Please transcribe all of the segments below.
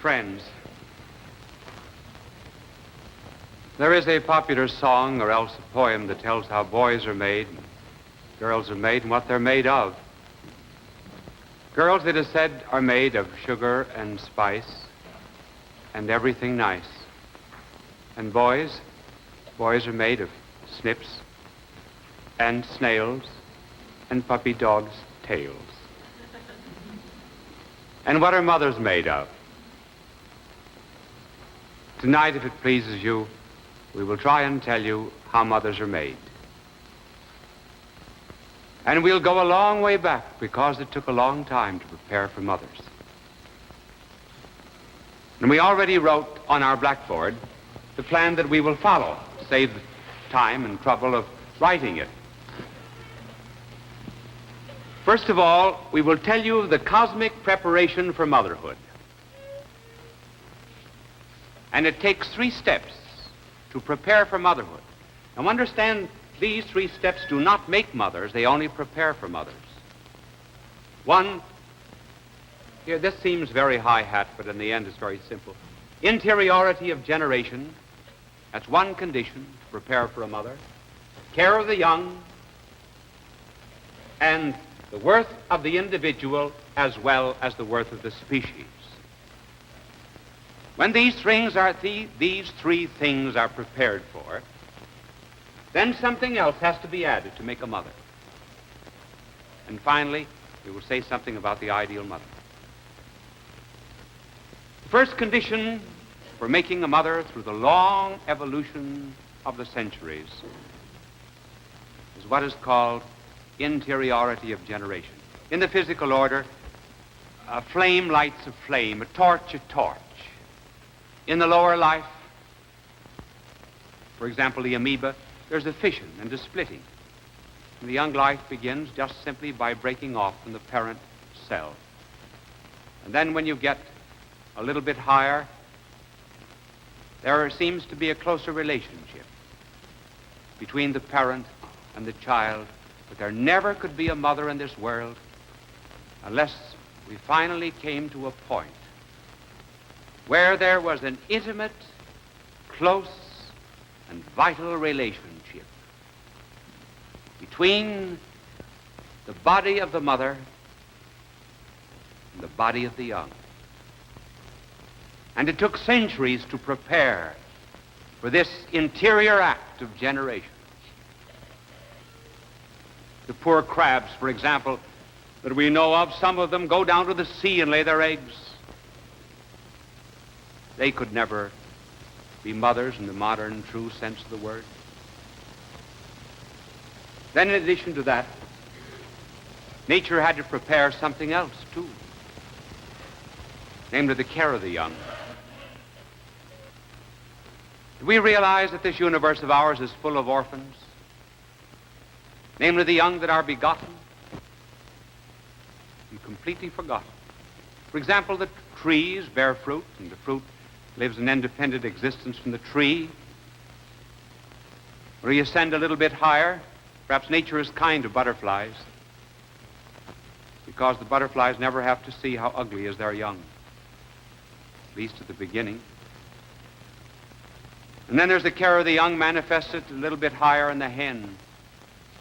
Friends, there is a popular song or else a poem that tells how boys are made, and girls are made, and what they're made of. Girls, it is said, are made of sugar and spice and everything nice. And boys are made of snips and snails and puppy dogs' tails. And what are mothers made of? Tonight, if it pleases you, we will try and tell you how mothers are made. And we'll go a long way back because it took a long time to prepare for mothers. And we already wrote on our blackboard the plan that we will follow, save the time and trouble of writing it. First of all, we will tell you of the cosmic preparation for motherhood. And it takes 3 steps to prepare for motherhood. Now understand, these 3 steps do not make mothers, they only prepare for mothers. 1, here this seems very high hat, but in the end it's very simple. Interiority of generation, that's one condition to prepare for a mother. Care of the young, and the worth of the individual as well as the worth of the species. When these 3 things are prepared for, then something else has to be added to make a mother. And finally, we will say something about the ideal mother. The first condition for making a mother through the long evolution of the centuries is what is called interiority of generation. In the physical order, a flame lights a flame, a torch a torch. In the lower life, for example, the amoeba, there's a fission and a splitting. And the young life begins just simply by breaking off from the parent cell. And then when you get a little bit higher, there seems to be a closer relationship between the parent and the child, but there never could be a mother in this world unless we finally came to a point where there was an intimate, close, and vital relationship between the body of the mother and the body of the young. And it took centuries to prepare for this interior act of generation. The poor crabs, for example, that we know of, some of them go down to the sea and lay their eggs. They could never be mothers in the modern, true sense of the word. Then in addition to that, nature had to prepare something else, too, namely the care of the young. Do we realize that this universe of ours is full of orphans, namely the young that are begotten and completely forgotten? For example, the trees bear fruit, and the fruit lives an independent existence from the tree. Or you ascend a little bit higher, perhaps nature is kind to butterflies, because the butterflies never have to see how ugly is their young, at least at the beginning. And then there's the care of the young manifested a little bit higher in the hen.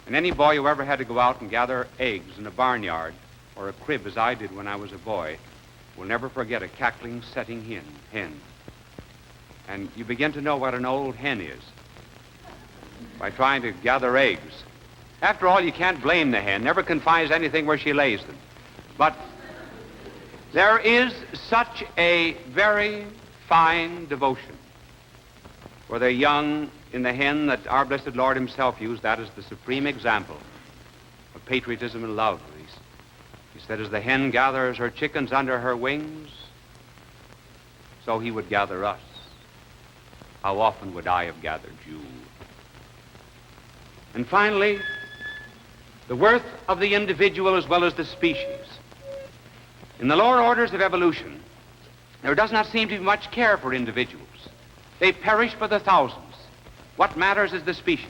And any boy who ever had to go out and gather eggs in a barnyard or a crib, as I did when I was a boy, will never forget a cackling, setting hen. And you begin to know what an old hen is by trying to gather eggs. After all, you can't blame the hen, never confines anything where she lays them. But there is such a very fine devotion for the young in the hen that our blessed Lord himself used that as the supreme example of patriotism and love. He said, as the hen gathers her chickens under her wings, so he would gather us. How often would I have gathered you? And finally, the worth of the individual as well as the species. In the lower orders of evolution, there does not seem to be much care for individuals. They perish by the thousands. What matters is the species.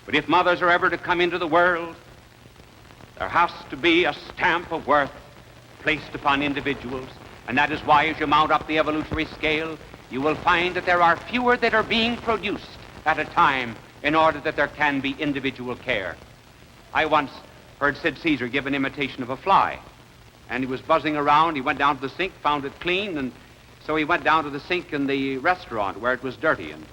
But if mothers are ever to come into the world, there has to be a stamp of worth placed upon individuals, And that is why, as you mount up the evolutionary scale, you will find that there are fewer that are being produced at a time in order that there can be individual care. I once heard Sid Caesar give an imitation of a fly. And he was buzzing around. He went down to the sink, found it clean, and so he went down to the sink in the restaurant where it was dirty. And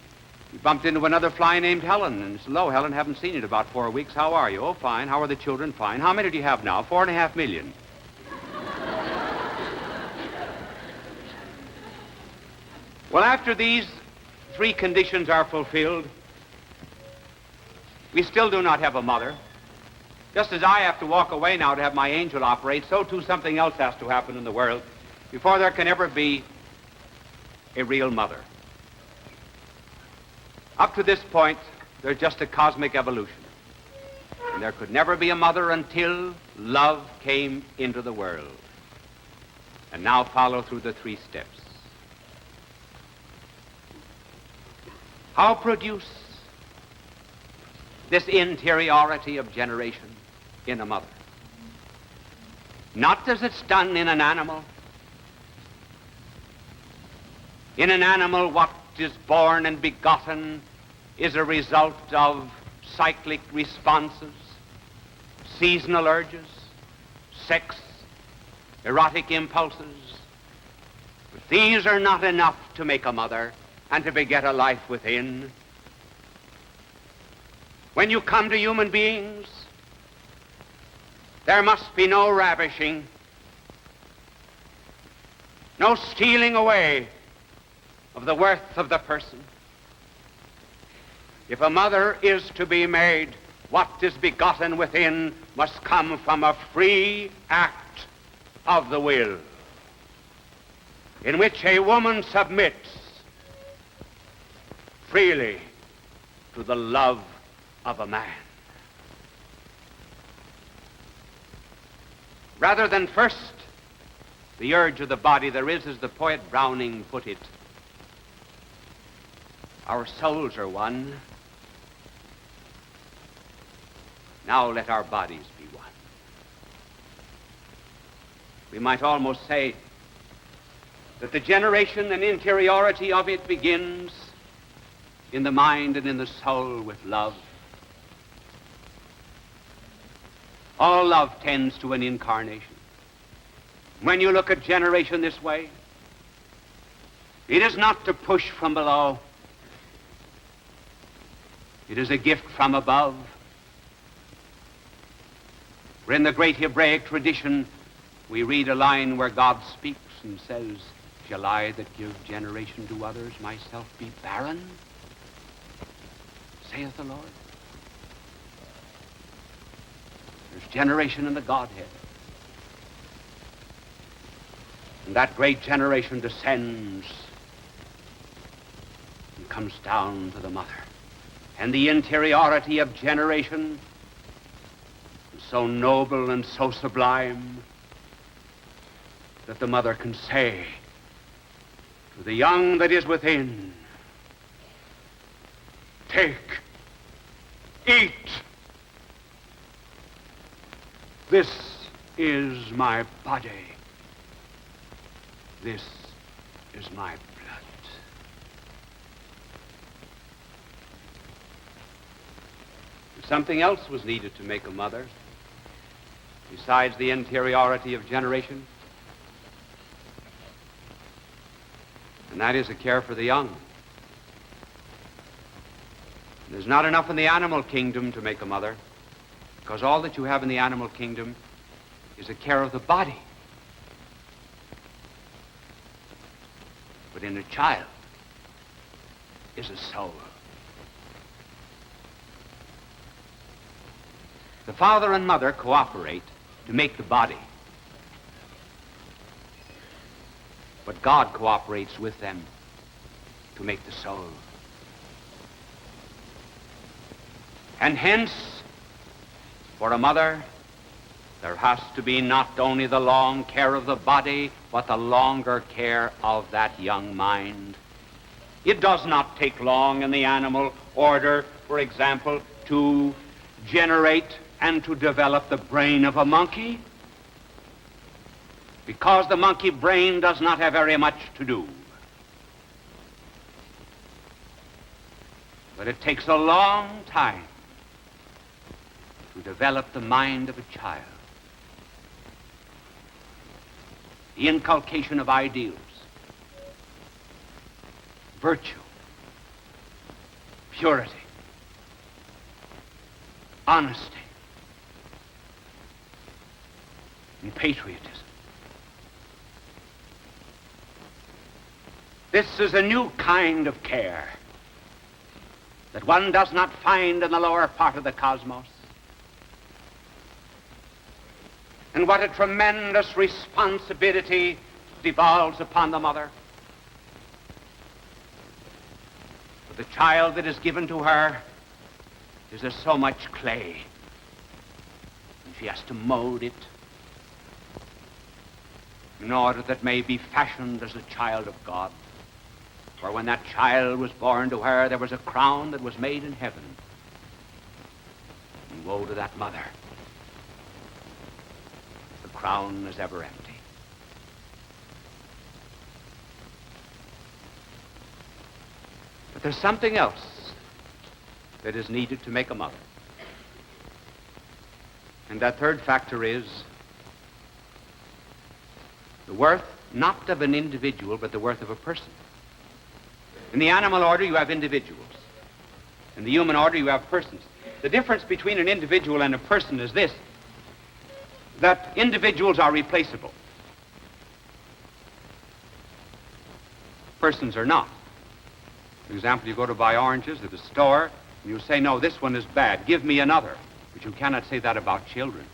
he bumped into another fly named Helen. And he said, "Hello, Helen, haven't seen you in about 4 weeks. How are you?" "Oh, fine. How are the children?" "Fine." "How many do you have now?" 4.5 million. Well, after these 3 conditions are fulfilled, we still do not have a mother. Just as I have to walk away now to have my angel operate, so too something else has to happen in the world before there can ever be a real mother. Up to this point, there's just a cosmic evolution. And there could never be a mother until love came into the world. And now follow through the 3 steps. How produce this interiority of generation in a mother? Not as it's done in an animal. In an animal, what is born and begotten is a result of cyclic responses, seasonal urges, sex, erotic impulses. But these are not enough to make a mother and to beget a life within. When you come to human beings, there must be no ravishing, no stealing away of the worth of the person. If a mother is to be made, what is begotten within must come from a free act of the will, in which a woman submits freely to the love of a man. Rather than first the urge of the body, there is, as the poet Browning put it, our souls are one. Now let our bodies be one. We might almost say that the generation and interiority of it begins in the mind and in the soul with love. All love tends to an incarnation. When you look at generation this way, it is not to push from below. It is a gift from above. For in the great Hebraic tradition, we read a line where God speaks and says, "Shall I that give generation to others myself be barren? Saith the Lord." There's generation in the Godhead. And that great generation descends and comes down to the mother. And the interiority of generation is so noble and so sublime that the mother can say to the young that is within, "Take, eat. This is my body. This is my blood." Something else was needed to make a mother, besides the interiority of generation, and that is a care for the young. There's not enough in the animal kingdom to make a mother, because all that you have in the animal kingdom is a care of the body. But in a child is a soul. The father and mother cooperate to make the body, but God cooperates with them to make the soul. And hence, for a mother, there has to be not only the long care of the body, but the longer care of that young mind. It does not take long in the animal order, for example, to generate and to develop the brain of a monkey. because the monkey brain does not have very much to do. But it takes a long time to develop the mind of a child. The inculcation of ideals, virtue, purity, honesty, and patriotism. This is a new kind of care that one does not find in the lower part of the cosmos. And what a tremendous responsibility devolves upon the mother. For the child that is given to her is as so much clay, and she has to mold it in order that may be fashioned as a child of God. For when that child was born to her, there was a crown that was made in heaven. And woe to that mother. The crown is ever empty. But there's something else that is needed to make a mother. And that third factor is the worth not of an individual, but the worth of a person. In the animal order, you have individuals. In the human order, you have persons. The difference between an individual and a person is this, that individuals are replaceable. Persons are not. For example, you go to buy oranges at a store, and you say, no, this one is bad, give me another. But you cannot say that about children.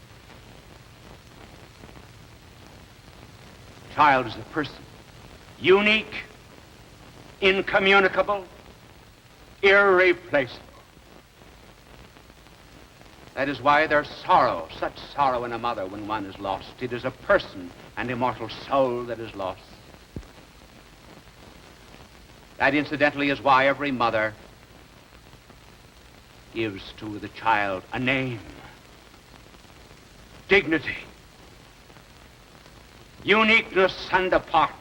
Child is a person, unique, incommunicable, irreplaceable. That is why there's sorrow, such sorrow in a mother when one is lost. It is a person and immortal soul that is lost. That, incidentally, is why every mother gives to the child a name, dignity, uniqueness, and apartness.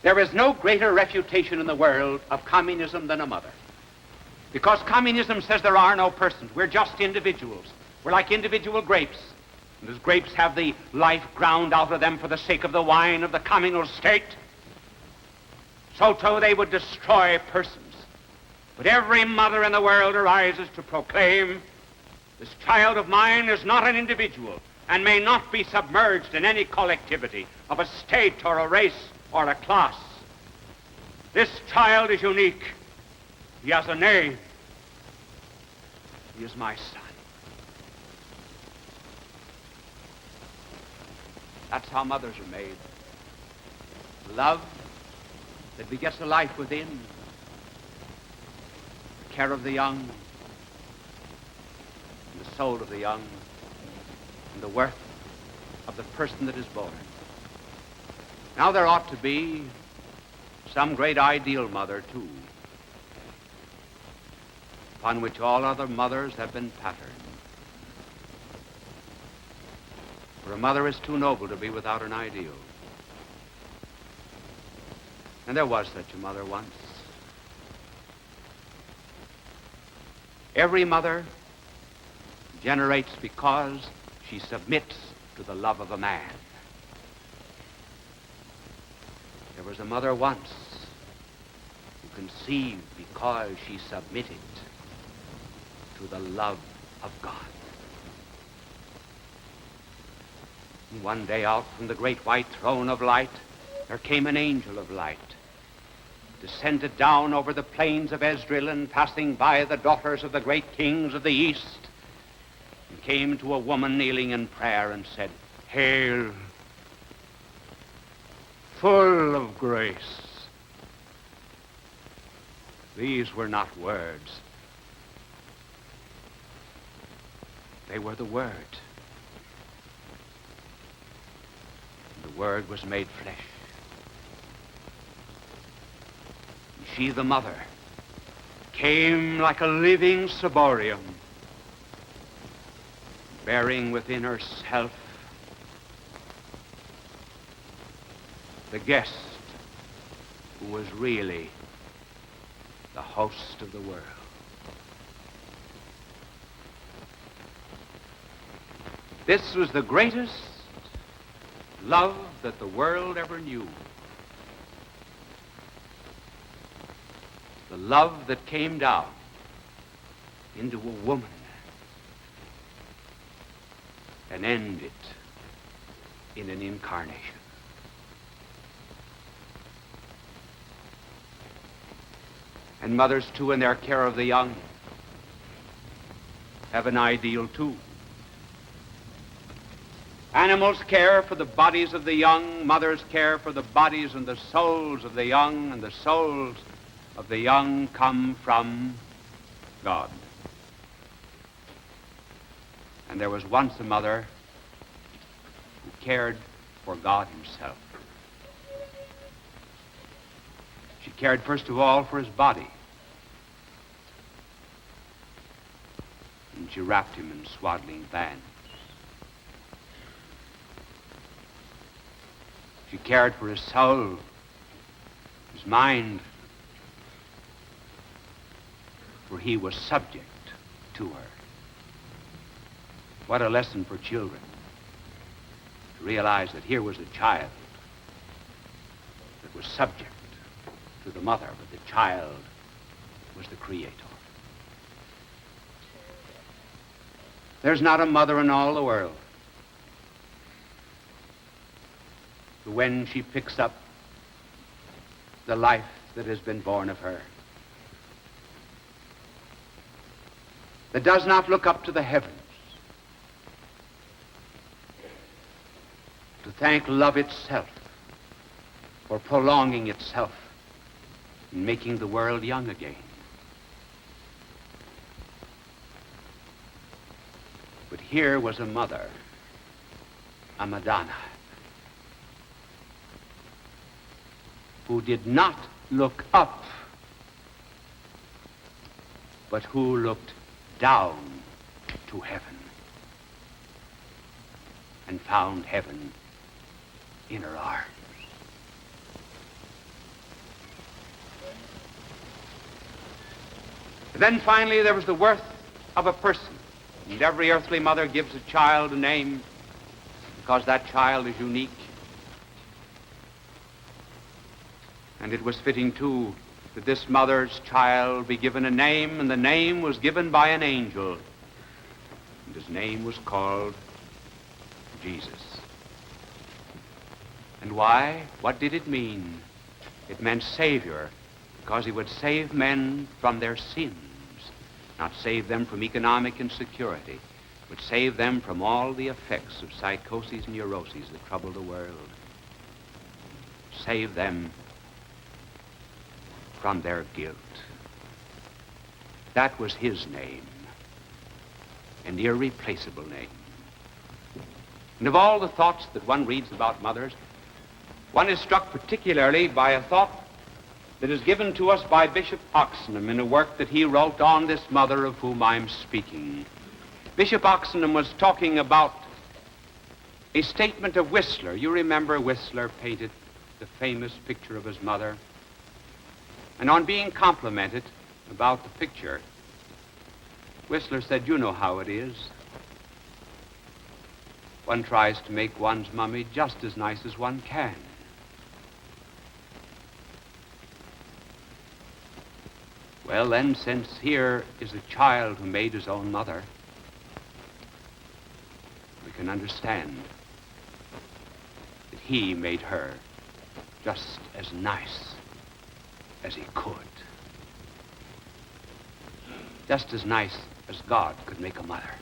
There is no greater refutation in the world of communism than a mother. Because communism says there are no persons. We're just individuals. We're like individual grapes. And as grapes have the life ground out of them for the sake of the wine of the communal state, so too they would destroy persons. But every mother in the world arises to proclaim, this child of mine is not an individual and may not be submerged in any collectivity of a state or a race or a class. This child is unique. He has a name. He is my son. That's how mothers are made. Love that begets the life within. The care of the young. And the soul of the young. And the worth of the person that is born. Now there ought to be some great ideal mother, too, upon which all other mothers have been patterned. For a mother is too noble to be without an ideal. And there was such a mother once. Every mother generates because she submits to the love of a man. There was a mother once who conceived because she submitted to the love of God. And one day out from the great white throne of light, there came an angel of light, descended down over the plains of Esdrael and passing by the daughters of the great kings of the east, and came to a woman kneeling in prayer and said, "Hail, full of grace." These were not words. They were the Word. And the Word was made flesh. And she, the mother, came like a living ciborium, bearing within herself the guest who was really the host of the world. This was the greatest love that the world ever knew. The love that came down into a woman and ended in an incarnation. And mothers, too, in their care of the young, have an ideal, too. Animals care for the bodies of the young. Mothers care for the bodies and the souls of the young, and the souls of the young come from God. And there was once a mother who cared for God himself. She cared first of all for his body. And she wrapped him in swaddling bands. She cared for his soul, his mind, for he was subject to her. What a lesson for children to realize that here was a child that was subject to the mother, but the child was the creator. There's not a mother in all the world who, when she picks up the life that has been born of her, that does not look up to the heavens to thank love itself for prolonging itself and making the world young again. But here was a mother, a Madonna, who did not look up, but who looked down to heaven and found heaven in her arms. Then finally there was the worth of a person. And every earthly mother gives a child a name because that child is unique. And it was fitting, too, that this mother's child be given a name, and the name was given by an angel. And his name was called Jesus. And why? What did it mean? It meant Savior, because he would save men from their sins. Not save them from economic insecurity, but save them from all the effects of psychoses and neuroses that trouble the world. Save them from their guilt. That was his name, an irreplaceable name. And of all the thoughts that one reads about mothers, one is struck particularly by a thought that is given to us by Bishop Oxenham in a work that he wrote on this mother of whom I'm speaking. Bishop Oxenham was talking about a statement of Whistler. You remember Whistler painted the famous picture of his mother. And on being complimented about the picture, Whistler said, "You know how it is. One tries to make one's mummy just as nice as one can. Well, then, since here is a child who made his own mother, we can understand that he made her just as nice as he could. Just as nice as God could make a mother.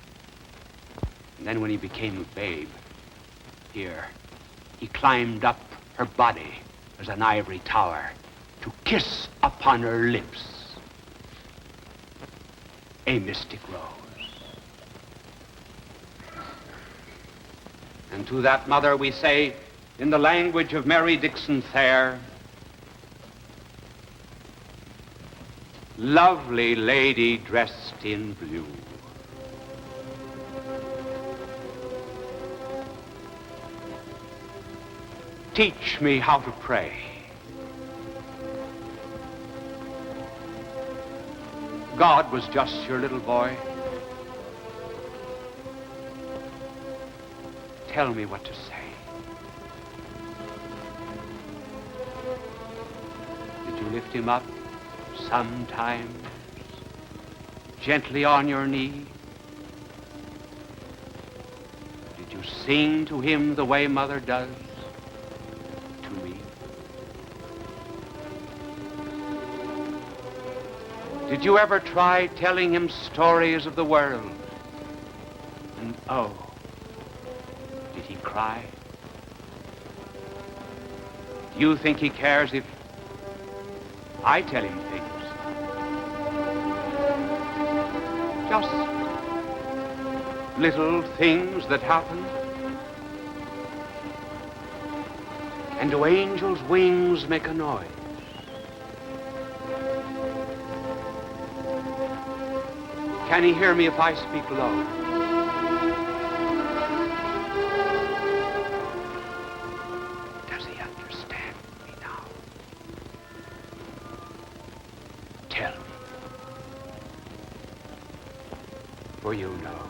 And then when he became a babe, here, he climbed up her body as an ivory tower to kiss upon her lips a mystic rose. And to that mother we say, in the language of Mary Dixon Thayer, lovely lady dressed in blue, Teach me how to pray. God was just your little boy. Tell me what to say. Did you lift him up sometimes, gently on your knee? Did you sing to him the way Mother does to me? Did you ever try telling him stories of the world? And oh, did he cry? Do you think he cares if I tell him things? Just little things that happen. And do angels' wings make a noise? Can he hear me if I speak low? Does he understand me now? Tell me. For you know.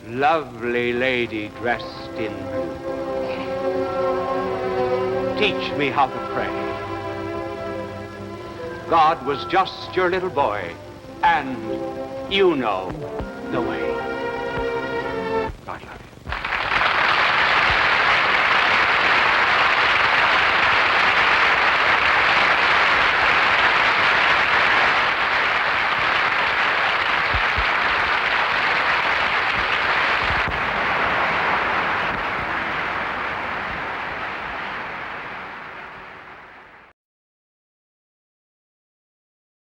Lovely lady dressed in blue. Teach me how to pray. God was just your little boy, and you know the way.